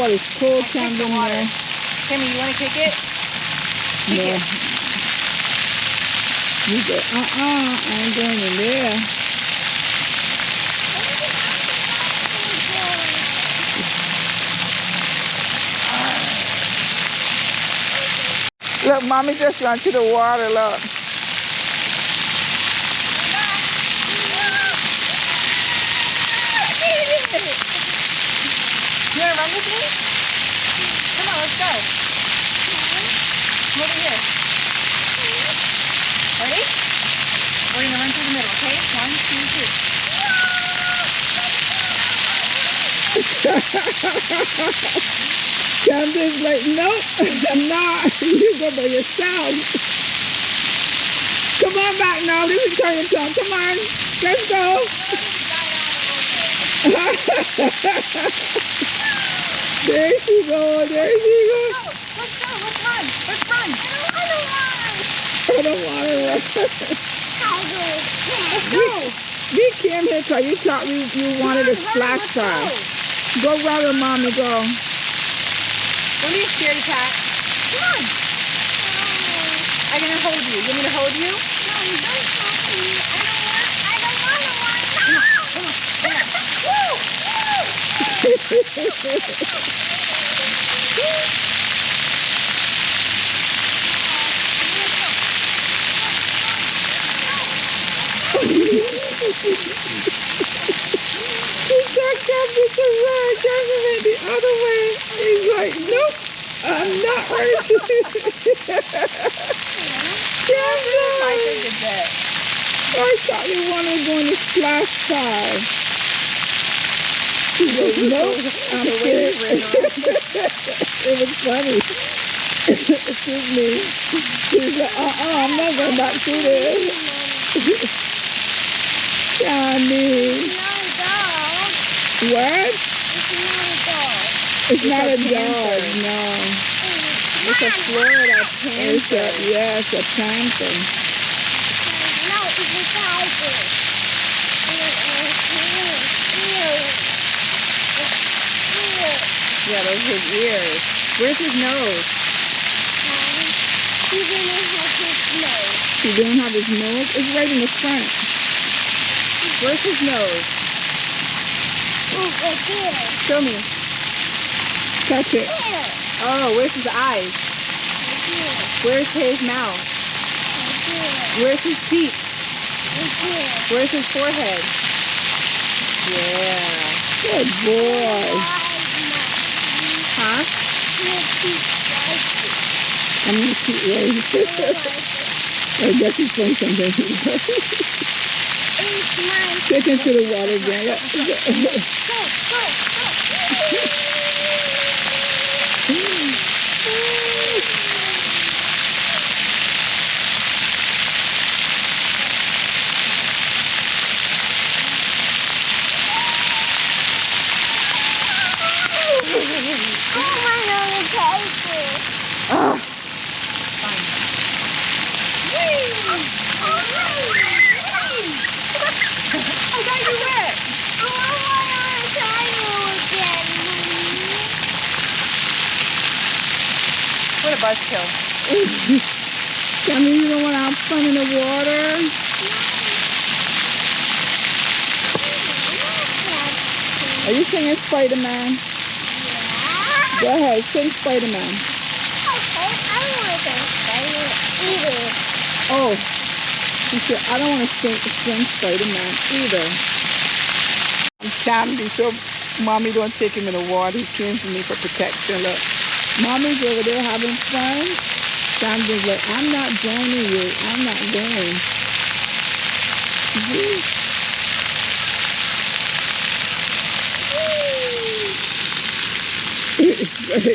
God, it's cold down there. Timmy, you want to kick it? Kick it. You go, I ain't going in there. Look, mommy just ran to the water, look. You want to run with me? Come on, let's go. Come over here. Ready? We're going to run through the middle, okay? 1, 2, 3. Camden's like, nope, I'm not. You go by yourself. Come on back now. This is turn your tongue. Come on. Let's go. There she goes. There she goes. Let's go. Let's run. Let's run. I don't want to run. Let's go. We came here because you thought you wanted a splash pad. Go run with mommy, go. Don't be a scaredy cat. Come on. I'm going to hold you. You want me to hold you? No, don't hold me. I don't want to run. No. Come on. He took Camden to run. Camden went the other way. He's like, nope, I'm not hurt you. Camden! I thought you wanted to go in the splash pad. She goes, nope, I'm sick. It was funny. Excuse me. She's like, I'm not going back through this. Johnny. What? It's not a dog, no. It's a Florida panther. Yes, a panther. No, it's a tiger. Yeah, those are his ears. Where's his nose? He didn't have his nose. He didn't have his nose? It's right in the front. Where's his nose? Oh, right there. Show me. Touch it. There. Oh, where's his eyes? Right there. Where's his mouth? Right there. Where's his teeth? Right there. Where's his forehead? Yeah. Good boy. Huh? I'm going to keep waiting. I guess he's doing something. Take him to the water again. Go. Oh. I got you wet. What a buzzkill. Tell me you don't want to have fun in the water? Are you singing Spider-Man? Yeah. Go ahead, sing Spider-Man. Okay, I don't want to sing Spider-Man either. Oh, he said, I don't want to sing Spider-Man either. I'm Candy, so mommy don't take him in the water. He came for me for protection. Look, mommy's over there having fun. Candy's like, I'm not joining you. I'm not going.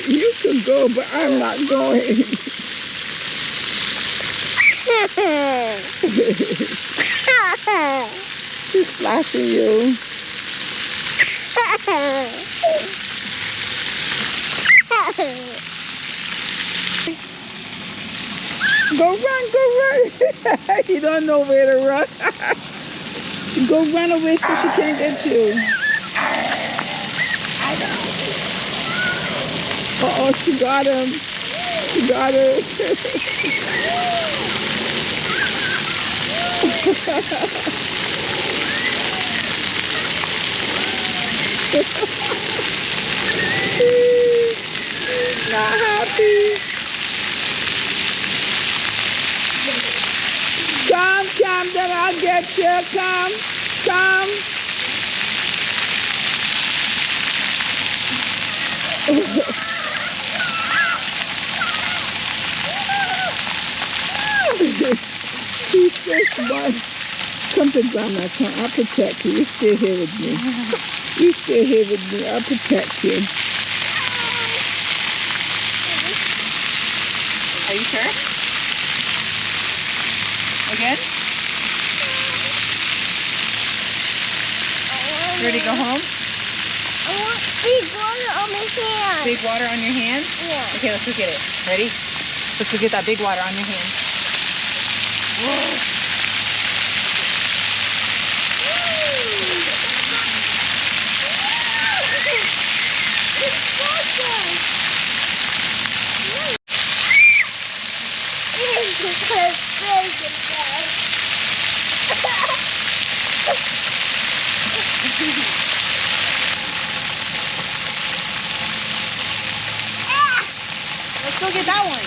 You can go, but I'm not going. She's flashing you. Go run, go run. You don't know where to run. Go run away so she can't get you. Uh-oh, she got him. She got her. He's not happy. Come, Camden, I'll get you. Come, come. He's still smart. Come to Grandma. Come, I'll protect you. You stay here with me. You stay here with me. I'll protect you. Are you sure? Again? You ready to go home? I want big water on my hand. Big water on your hand? Yeah. Okay, let's go get it. Ready? Let's go get that big water on your hand. Whoa. Let's go get that one.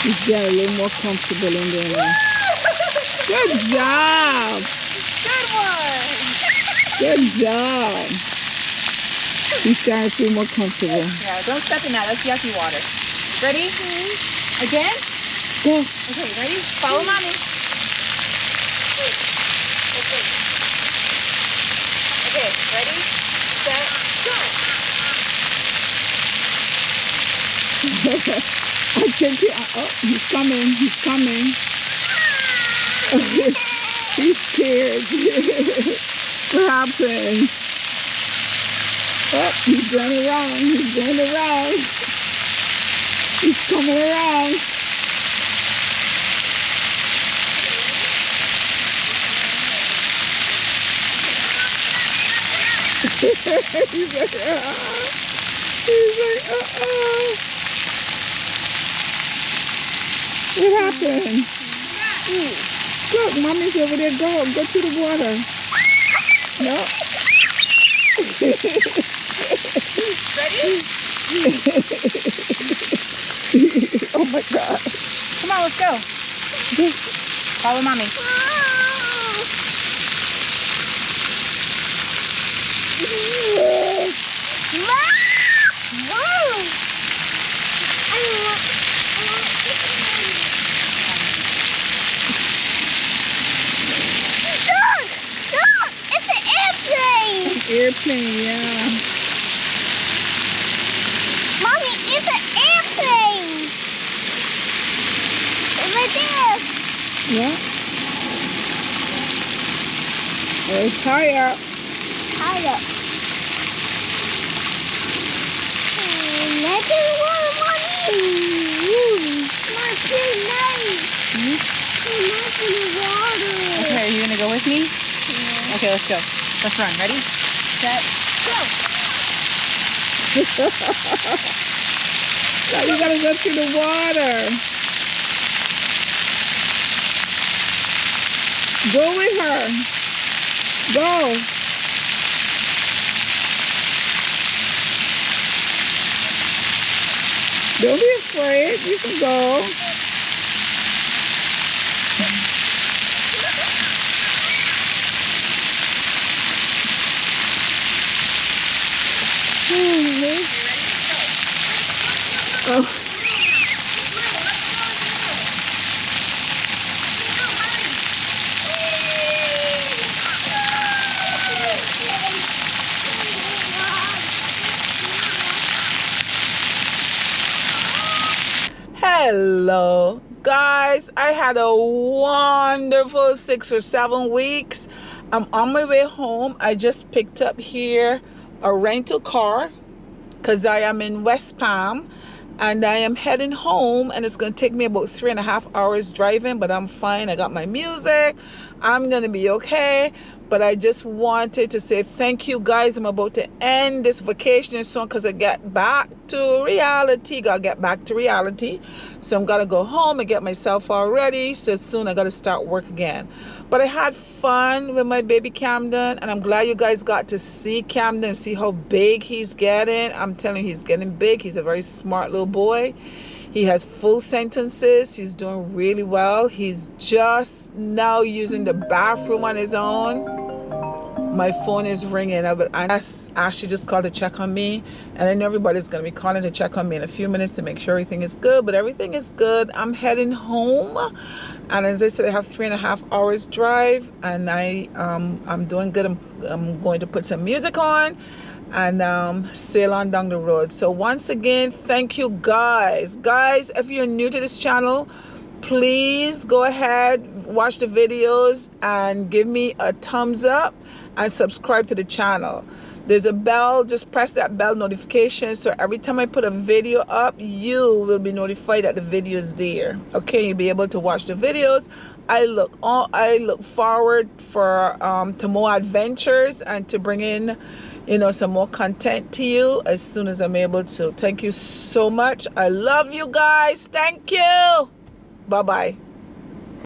He's getting a little more comfortable in there now. Good job. Good one. Good job. He's starting to feel more comfortable. Yeah, don't step in that. That's yucky water. Ready? Again? Go. Okay, ready? Follow mommy. Okay, ready? Set, go. I think oh, he's coming. He's coming. He's scared. What happened? Oh, he's going around. He's going around. He's coming around. He's like, he's like, uh-oh. What happened? Look, mommy's over there. Go. Go to the water. No. Ready? Oh my God. Come on, let's go. Go. Follow mommy. Airplane, yeah. Mommy, it's an airplane. Right there. Yeah. Oh, it's high up. High up. Let's do one, Mommy. Let's do nice. Let's do water. Okay, are you gonna go with me? Yeah. Okay, let's go. Let's run. Ready? Set, go. Now you gotta go to the water. Go with her. Go. Don't be afraid. You can go. Oh. Hello guys, I had a wonderful 6 or 7 weeks. I'm on my way home. I just picked up here a rental car because I am in West Palm, and I am heading home, and it's going to take me about 3.5 hours driving, but I'm fine. I got my music. I'm going to be okay. But I just wanted to say thank you guys. I'm about to end this vacation soon because I get back to reality. Gotta get back to reality. So I'm gonna go home and get myself all ready. So soon I gotta start work again. But I had fun with my baby Camden, and I'm glad you guys got to see Camden and see how big he's getting. I'm telling you, he's getting big. He's a very smart little boy. He has full sentences. He's doing really well. He's just now using the bathroom on his own. My phone is ringing. I Ashley just called to check on me, and I know everybody's going to be calling to check on me in a few minutes to make sure everything is good, but everything is good. I'm heading home, and as I said, I have 3.5 hours drive, and I'm doing good. I'm going to put some music on and sail on down the road. So once again, thank you guys. If you're new to this channel, please go ahead, watch the videos, and give me a thumbs up and subscribe to the channel. There's a bell. Just press that bell notification, so every time I put a video up, you will be notified that the video is there. Okay, you'll be able to watch the videos. I look forward to more adventures and to bring in, some more content to you as soon as I'm able to. Thank you so much. I love you guys. Thank you. Bye-bye.